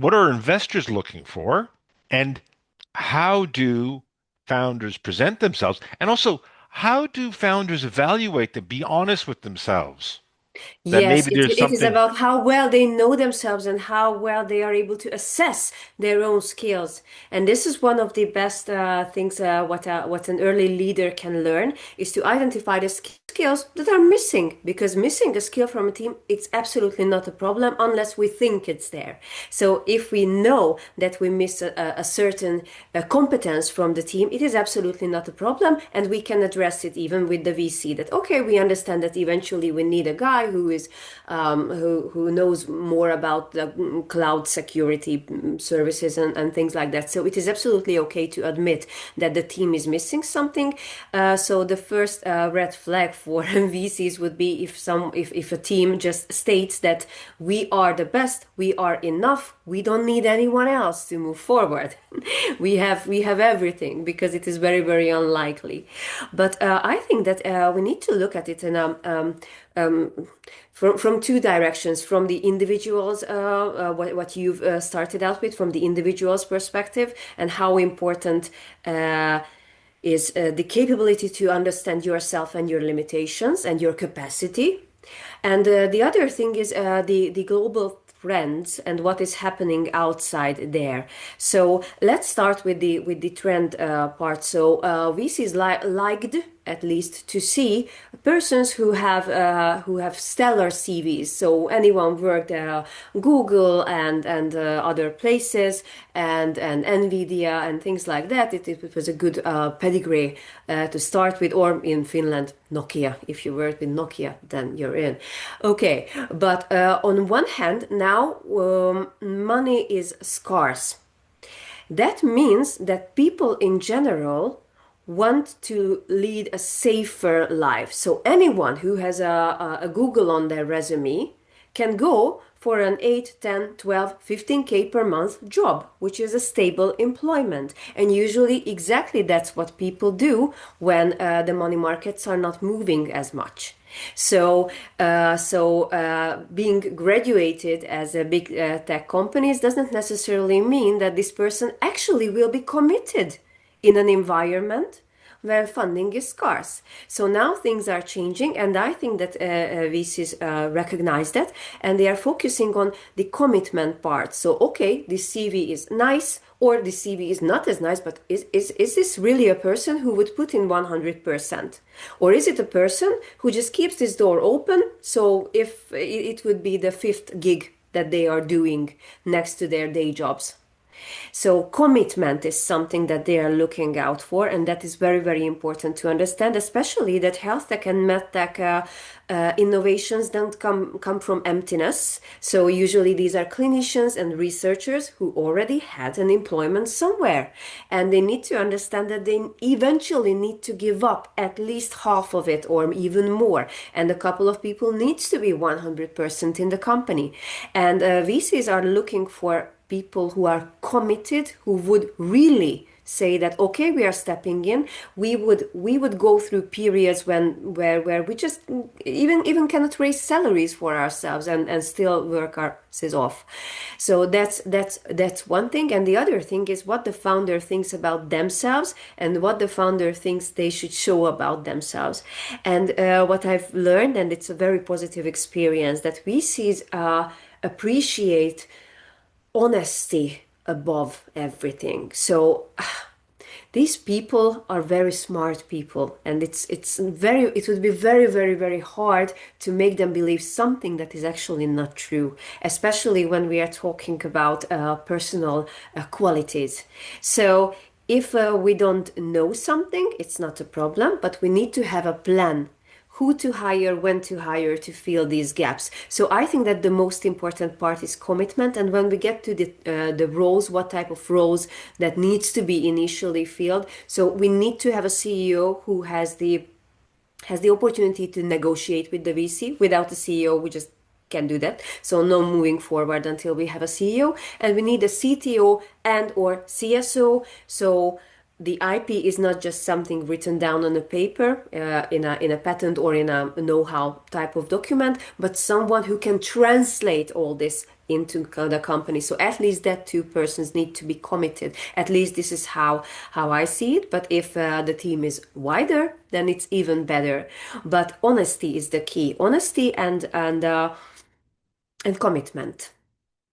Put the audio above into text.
what are investors looking for? And how do founders present themselves? And also, how do founders evaluate to be honest with themselves that Yes, maybe there's it is something? about how well they know themselves and how well they are able to assess their own skills. And this is one of the best things what an early leader can learn is to identify the skills that are missing. Because missing a skill from a team, it's absolutely not a problem unless we think it's there. So if we know that we miss a certain competence from the team, it is absolutely not a problem, and we can address it even with the VC. That okay, we understand that eventually we need a guy who knows more about the cloud security services and things like that. So it is absolutely okay to admit that the team is missing something. So the first red flag for VCs would be if a team just states that we are the best, we are enough, we don't need anyone else to move forward. We have everything, because it is very unlikely. But I think that we need to look at it in um, from two directions, from the individuals, what you've started out with, from the individual's perspective, and how important is the capability to understand yourself and your limitations and your capacity. And the other thing is the global trends and what is happening outside there. So let's start with the trend part. So VCs liked at least to see persons who have stellar CVs. So anyone worked Google and other places and Nvidia and things like that. It was a good pedigree to start with, or in Finland, Nokia. If you work with Nokia, then you're in. Okay, but on one hand, now money is scarce. That means that people in general want to lead a safer life. So anyone who has a Google on their resume can go for an 8, 10, 12, 15K per month job, which is a stable employment. And usually exactly that's what people do when the money markets are not moving as much. So being graduated as a big tech companies doesn't necessarily mean that this person actually will be committed in an environment where funding is scarce. So now things are changing, and I think that VCs recognize that, and they are focusing on the commitment part. So, okay, the CV is nice, or the CV is not as nice, but is this really a person who would put in 100%? Or is it a person who just keeps this door open? So if it would be the fifth gig that they are doing next to their day jobs. So commitment is something that they are looking out for, and that is very important to understand, especially that health tech and medtech innovations don't come from emptiness. So usually these are clinicians and researchers who already had an employment somewhere, and they need to understand that they eventually need to give up at least half of it or even more, and a couple of people needs to be 100% in the company. And VCs are looking for people who are committed, who would really say that okay, we are stepping in. We would go through periods where we just even cannot raise salaries for ourselves and still work our asses off. So that's one thing. And the other thing is what the founder thinks about themselves and what the founder thinks they should show about themselves. And what I've learned, and it's a very positive experience, that VCs appreciate honesty above everything. So these people are very smart people, and it would be very hard to make them believe something that is actually not true, especially when we are talking about personal qualities. So if we don't know something, it's not a problem, but we need to have a plan who to hire, when to hire to fill these gaps. So I think that the most important part is commitment. And when we get to the roles, what type of roles that needs to be initially filled. So we need to have a CEO who has the opportunity to negotiate with the VC. Without a CEO, we just can't do that. So no moving forward until we have a CEO. And we need a CTO and or CSO. So the IP is not just something written down on a paper in a patent or in a know-how type of document, but someone who can translate all this into the company. So at least that two persons need to be committed. At least this is how I see it. But if the team is wider, then it's even better. But honesty is the key. Honesty and commitment.